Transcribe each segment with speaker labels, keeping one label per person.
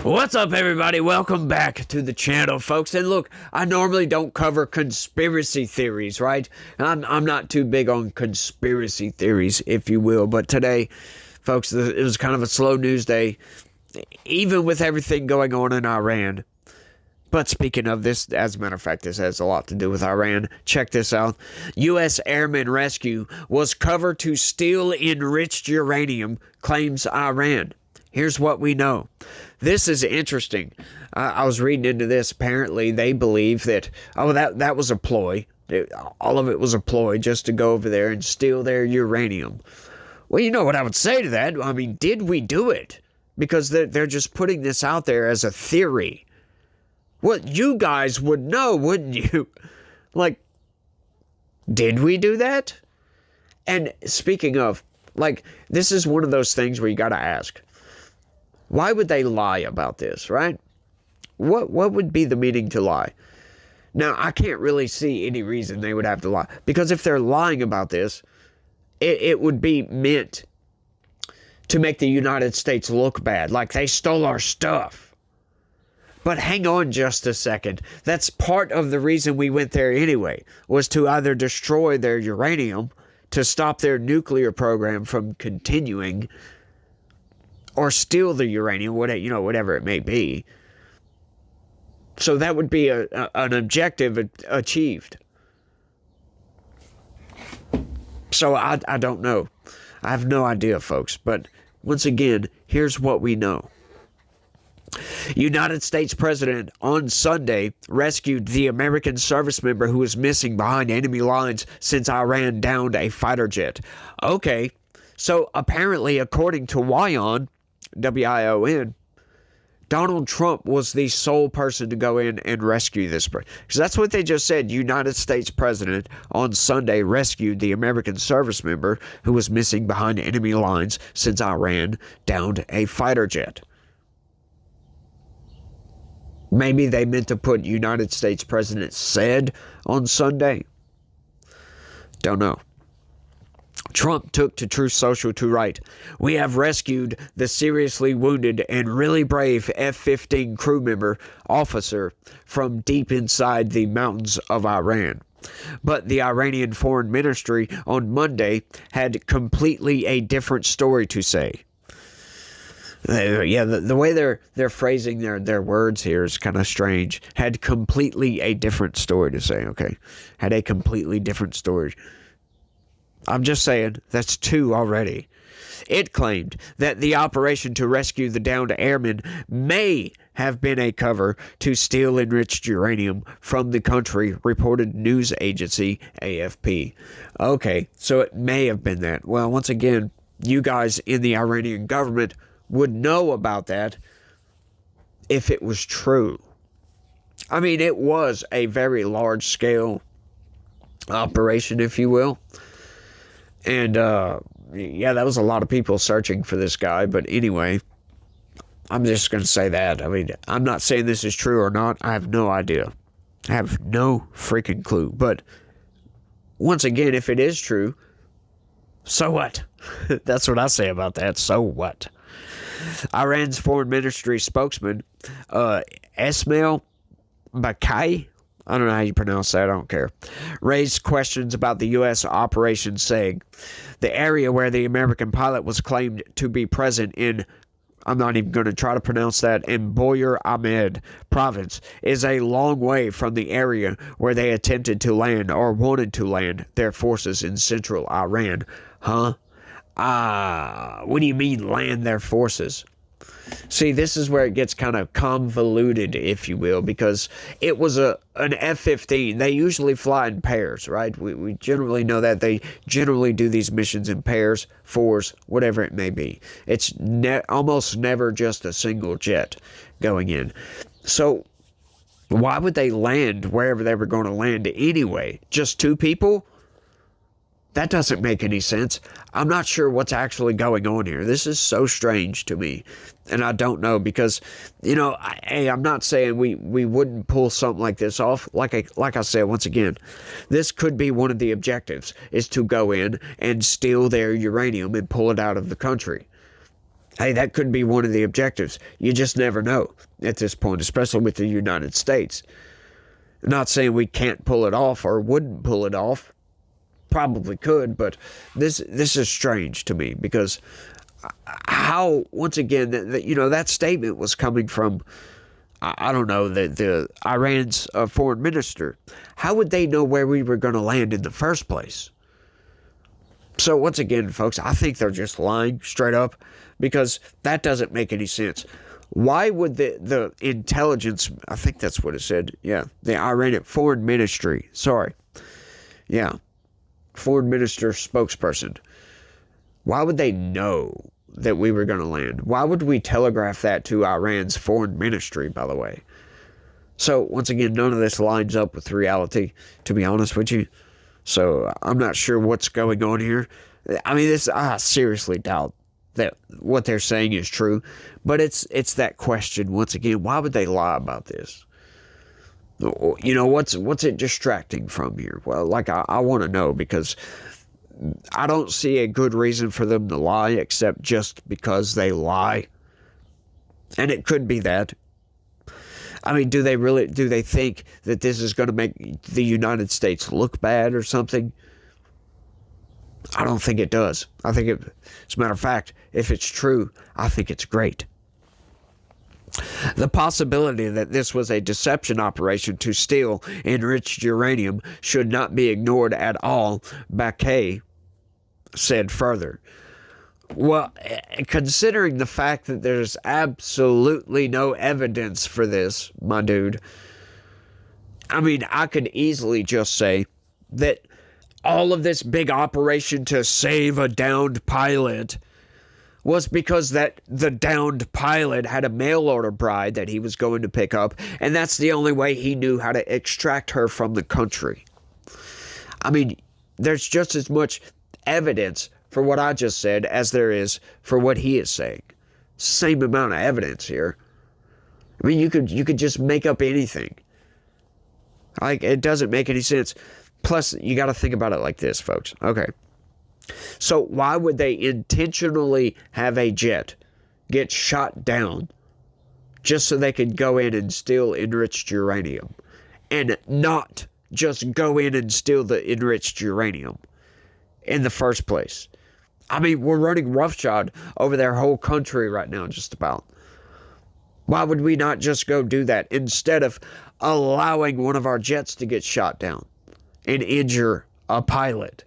Speaker 1: What's up, everybody? Welcome back to the channel, folks. And look, I normally don't cover conspiracy theories, right? I'm not too big on conspiracy theories, if you will. But today, folks, it was kind of a slow news day, even with everything going on in Iran. But speaking of this, as a matter of fact, this has a lot to do with Iran. Check this out. U.S. Airmen Rescue was covered to steal enriched uranium, claims Iran. Here's what we know. This is interesting. I was reading into this. Apparently, they believe that, that was a ploy. All of it was a ploy just to go over there and steal their uranium. Well, you know what I would say to that? I mean, did we do it? Because they're just putting this out there as a theory. Well, you guys would know, wouldn't you? Like, did we do that? And speaking of, like, this is one of those things where you got to ask, why would they lie about this, right? What would be the meaning to lie? Now, I can't really see any reason they would have to lie. Because if they're lying about this, it would be meant to make the United States look bad. Like they stole our stuff. But hang on just a second. That's part of the reason we went there anyway, was to either destroy their uranium, to stop their nuclear program from continuing, or steal the uranium, whatever it may be. So that would be an objective achieved. So I don't know. I have no idea, folks. But once again, here's what we know. United States President on Sunday rescued the American service member who was missing behind enemy lines since Iran downed a fighter jet. Okay, so apparently, according to WION, W-I-O-N, Donald Trump was the sole person to go in and rescue this person. Because that's what they just said. United States President on Sunday rescued the American service member who was missing behind enemy lines since Iran downed a fighter jet. Maybe they meant to put United States President said on Sunday. Don't know. Trump took to Truth Social to write, "We have rescued the seriously wounded and really brave F-15 crew member officer from deep inside the mountains of Iran." But the Iranian Foreign Ministry on Monday had completely a different story to say. Yeah, the way they're phrasing their words here is kind of strange. Had completely a different story to say, okay? Had a completely different story. I'm just saying, that's two already. It claimed that the operation to rescue the downed airmen may have been a cover to steal enriched uranium from the country, reported news agency AFP. Okay, so it may have been that. Well, once again, you guys in the Iranian government would know about that if it was true. I mean, it was a very large-scale operation, if you will. And, yeah, that was a lot of people searching for this guy. But anyway, I'm just going to say that. I mean, I'm not saying this is true or not. I have no idea. I have no freaking clue. But once again, if it is true, so what? That's what I say about that. So what? Iran's foreign ministry spokesman, Esmail Bakai, I don't know how you pronounce that, I don't care, raised questions about the U.S. operation, saying the area where the American pilot was claimed to be present in, I'm not even going to try to pronounce that, in Boyer Ahmed province is a long way from the area where they attempted to land or wanted to land their forces in central Iran. Huh? What do you mean land their forces? See, this is where it gets kind of convoluted, if you will, because it was an F-15. They usually fly in pairs, right? We generally know that. They generally do these missions in pairs, fours, whatever it may be. It's almost never just a single jet going in. So why would they land wherever they were going to land anyway? Just two people? That doesn't make any sense. I'm not sure what's actually going on here. This is so strange to me. And I don't know because, I'm not saying we wouldn't pull something like this off. Like I said, once again, this could be one of the objectives, is to go in and steal their uranium and pull it out of the country. Hey, that could be one of the objectives. You just never know at this point, especially with the United States. Not saying we can't pull it off or wouldn't pull it off. Probably could, but this is strange to me because how, once again, that statement was coming from, I don't know, the Iran's foreign minister. How would they know where we were going to land in the first place? So once again, folks, I think they're just lying straight up because that doesn't make any sense. Why would the intelligence, I think that's what it said, yeah, the Iranian foreign ministry, foreign minister spokesperson, why would they know that we were going to land? Why would we telegraph that to Iran's foreign ministry, by the way? So once again, none of this lines up with reality, to be honest with you. So I'm not sure what's going on here. I mean, I seriously doubt that what they're saying is true. But it's that question, once again, why would they lie about this? You know, what's it distracting from here? Well, like, I want to know, because I don't see a good reason for them to lie except just because they lie. And it could be that. I mean, do they think that this is going to make the United States look bad or something? I don't think it does. I think as a matter of fact, if it's true, I think it's great. The possibility that this was a deception operation to steal enriched uranium should not be ignored at all, Baquet said further. Well, considering the fact that there's absolutely no evidence for this, my dude, I mean, I could easily just say that all of this big operation to save a downed pilot was because that the downed pilot had a mail order bride that he was going to pick up, and that's the only way he knew how to extract her from the country. I mean, there's just as much evidence for what I just said as there is for what he is saying. Same amount of evidence here. I mean, you could just make up anything. Like, it doesn't make any sense. Plus, you got to think about it like this, folks. Okay. So why would they intentionally have a jet get shot down just so they could go in and steal enriched uranium? And not just go in and steal the enriched uranium in the first place. I mean, we're running roughshod over their whole country right now, just about. Why would we not just go do that instead of allowing one of our jets to get shot down and injure a pilot?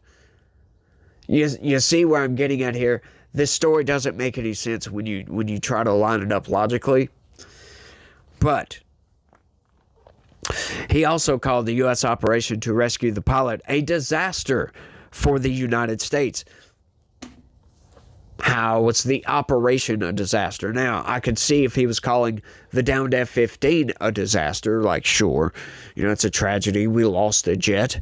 Speaker 1: You see where I'm getting at here? This story doesn't make any sense when you try to line it up logically. But he also called the U.S. operation to rescue the pilot a disaster for the United States. How was the operation a disaster? Now, I could see if he was calling the downed F-15 a disaster, like, sure, it's a tragedy. We lost a jet,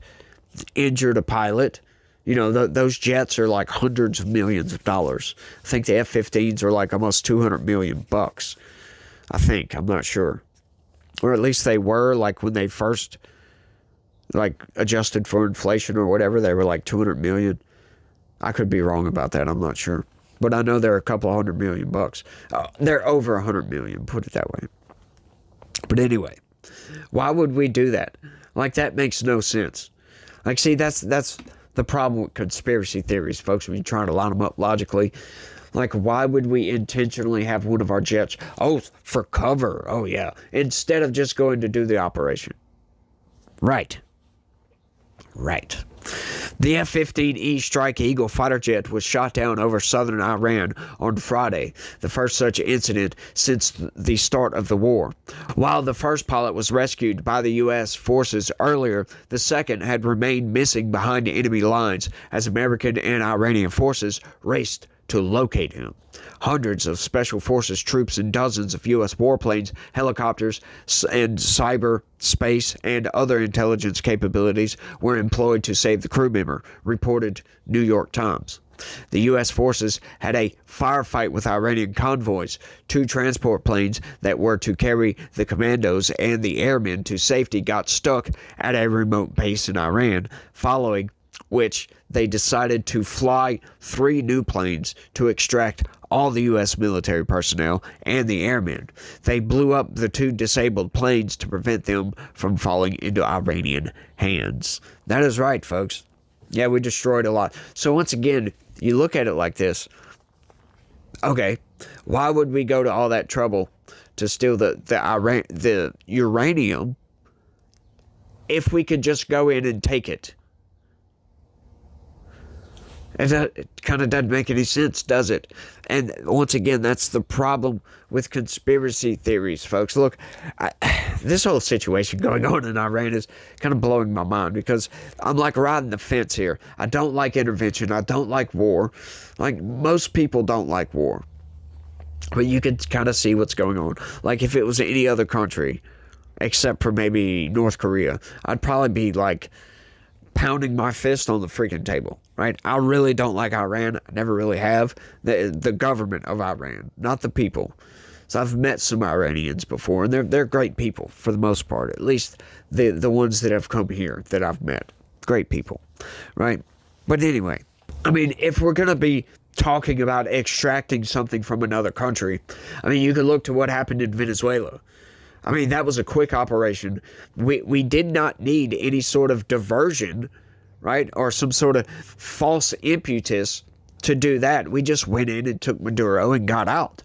Speaker 1: injured a pilot. Those jets are like hundreds of millions of dollars. I think the F-15s are like almost $200 million. I think. I'm not sure. Or at least they were, like, when they first, like, adjusted for inflation or whatever, they were like $200 million. I could be wrong about that. I'm not sure. But I know they're a couple $100 million. They're over $100 million, put it that way. But anyway, why would we do that? Like, that makes no sense. Like, see, that's the problem with conspiracy theories, folks, when you try to line them up logically. Like, why would we intentionally have one of our jets, for cover, instead of just going to do the operation? Right. The F-15E Strike Eagle fighter jet was shot down over southern Iran on Friday, the first such incident since the start of the war. While the first pilot was rescued by the U.S. forces earlier, the second had remained missing behind enemy lines as American and Iranian forces raced to locate him. Hundreds of Special Forces troops and dozens of U.S. warplanes, helicopters, and cyber, space, and other intelligence capabilities were employed to save the crew member, reported New York Times. The U.S. forces had a firefight with Iranian convoys. 2 transport planes that were to carry the commandos and the airmen to safety got stuck at a remote base in Iran following which they decided to fly 3 new planes to extract all the U.S. military personnel and the airmen. They blew up the 2 disabled planes to prevent them from falling into Iranian hands. That is right, folks. Yeah, we destroyed a lot. So once again, you look at it like this. Okay, why would we go to all that trouble to steal the uranium if we could just go in and take it? And it kind of doesn't make any sense, does it? And once again, that's the problem with conspiracy theories, folks. Look, this whole situation going on in Iran is kind of blowing my mind because I'm like riding the fence here. I don't like intervention. I don't like war. Like most people don't like war. But you can kind of see what's going on. Like if it was any other country, except for maybe North Korea, I'd probably be like pounding my fist on the freaking table, right? I really don't like Iran. I never really have. The government of Iran, not the people. So I've met some Iranians before, and they're great people for the most part. At least the ones that have come here that I've met, great people, right? But anyway, I mean, if we're gonna be talking about extracting something from another country, I mean, you can look to what happened in Venezuela. I mean, that was a quick operation. We did not need any sort of diversion, right? Or some sort of false impetus to do that. We just went in and took Maduro and got out.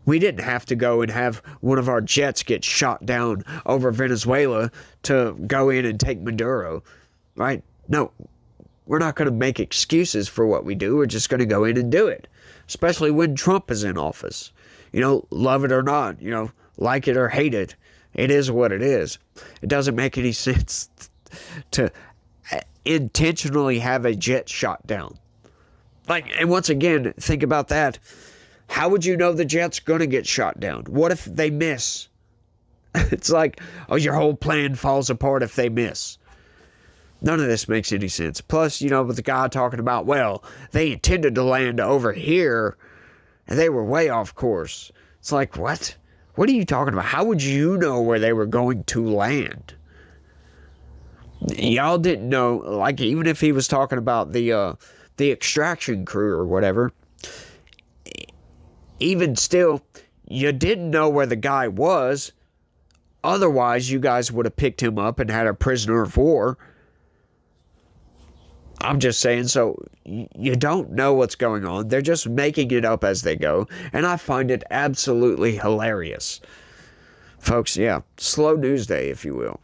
Speaker 1: We didn't have to go and have one of our jets get shot down over Venezuela to go in and take Maduro, right? No, we're not going to make excuses for what we do. We're just going to go in and do it, especially when Trump is in office. You know, love it or not, you know, like it or hate it, it is what it is. It doesn't make any sense to intentionally have a jet shot down. Like, and once again, think about that. How would you know the jet's going to get shot down? What if they miss? It's like, oh, your whole plan falls apart if they miss. None of this makes any sense. Plus, you know, with the guy talking about, well, they intended to land over here and they were way off course. It's like, what? What are you talking about? How would you know where they were going to land? Y'all didn't know, like, even if he was talking about the extraction crew or whatever, even still, you didn't know where the guy was. Otherwise, you guys would have picked him up and had a prisoner of war. I'm just saying, so you don't know what's going on. They're just making it up as they go. And I find it absolutely hilarious. Folks, yeah, slow news day, if you will.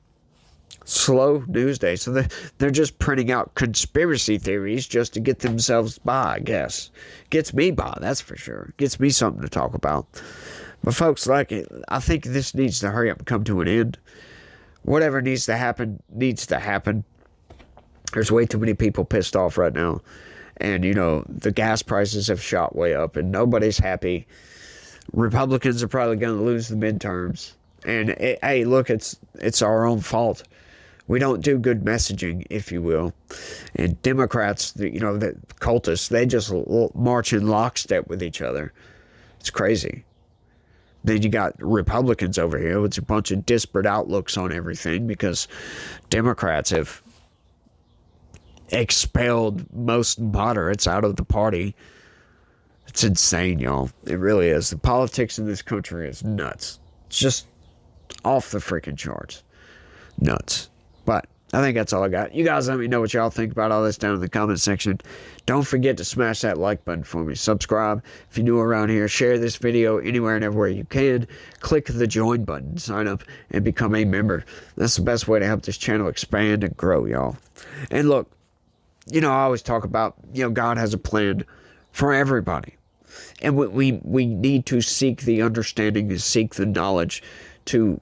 Speaker 1: Slow news day. So they're just printing out conspiracy theories just to get themselves by, I guess. Gets me by, that's for sure. Gets me something to talk about. But folks, like, I think this needs to hurry up and come to an end. Whatever needs to happen, needs to happen. There's way too many people pissed off right now. And, you know, the gas prices have shot way up and nobody's happy. Republicans are probably going to lose the midterms. And, hey, look, it's our own fault. We don't do good messaging, if you will. And Democrats, you know, the cultists, they just march in lockstep with each other. It's crazy. Then you got Republicans over here with a bunch of disparate outlooks on everything because Democrats have expelled most moderates out of the party. It's insane, y'all. It really is. The politics in this country is nuts. It's just off the freaking charts. Nuts. But I think that's all I got. You guys let me know what y'all think about all this down in the comment section. Don't forget to smash that like button for me. Subscribe if you're new around here. Share this video anywhere and everywhere you can. Click the join button. Sign up and become a member. That's the best way to help this channel expand and grow, y'all. And look, you know, I always talk about, you know, God has a plan for everybody. And we need to seek the understanding and seek the knowledge to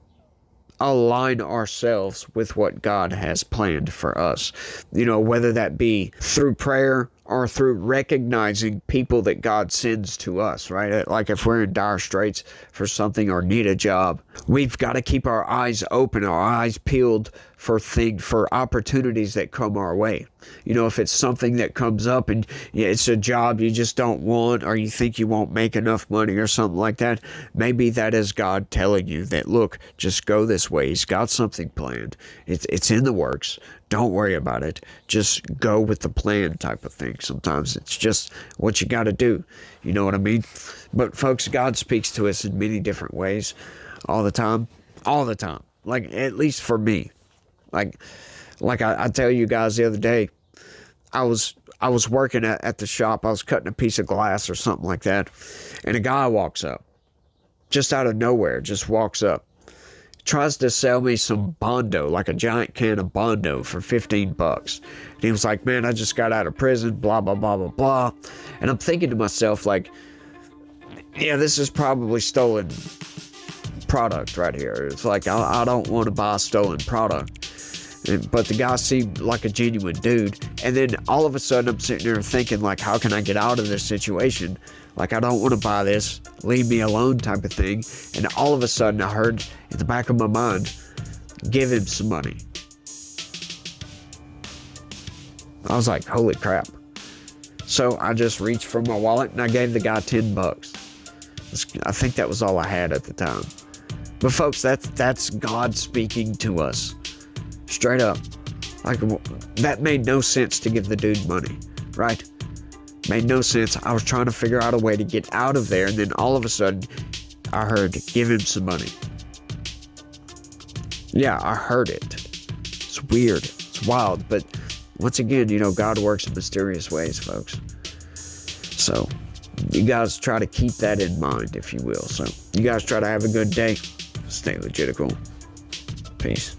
Speaker 1: align ourselves with what God has planned for us. You know, whether that be through prayer or through recognizing people that God sends to us, right? Like if we're in dire straits for something or need a job, we've got to keep our eyes open, our eyes peeled for opportunities that come our way. You know, if it's something that comes up and it's a job you just don't want, or you think you won't make enough money or something like that, maybe that is God telling you that, look, just go this way. He's got something planned. It's in the works. Don't worry about it. Just go with the plan type of thing. Sometimes it's just what you got to do. You know what I mean? But folks, God speaks to us in many different ways all the time. All the time. Like, at least for me. Like I tell you guys the other day, I was working at the shop. I was cutting a piece of glass or something like that. And a guy walks up. Just out of nowhere, just walks up. Tries to sell me some Bondo, like a giant can of Bondo for $15. And he was like, man, I just got out of prison, blah, blah, blah, blah, blah. And I'm thinking to myself, like, yeah, this is probably stolen product right here. It's like, I don't want to buy a stolen product. But the guy seemed like a genuine dude. And then all of a sudden I'm sitting there thinking, like, how can I get out of this situation? Like, I don't want to buy this. Leave me alone type of thing. And all of a sudden I heard in the back of my mind, give him some money. I was like, holy crap. So I just reached for my wallet and I gave the guy $10. I think that was all I had at the time. But folks, that's God speaking to us. Straight up. Like, that made no sense to give the dude money, right? Made no sense. I was trying to figure out a way to get out of there, and then all of a sudden, I heard, give him some money. Yeah, I heard it. It's weird. It's wild. But once again, you know, God works in mysterious ways, folks. So, you guys try to keep that in mind, if you will. So, you guys try to have a good day. Stay legitical. Peace.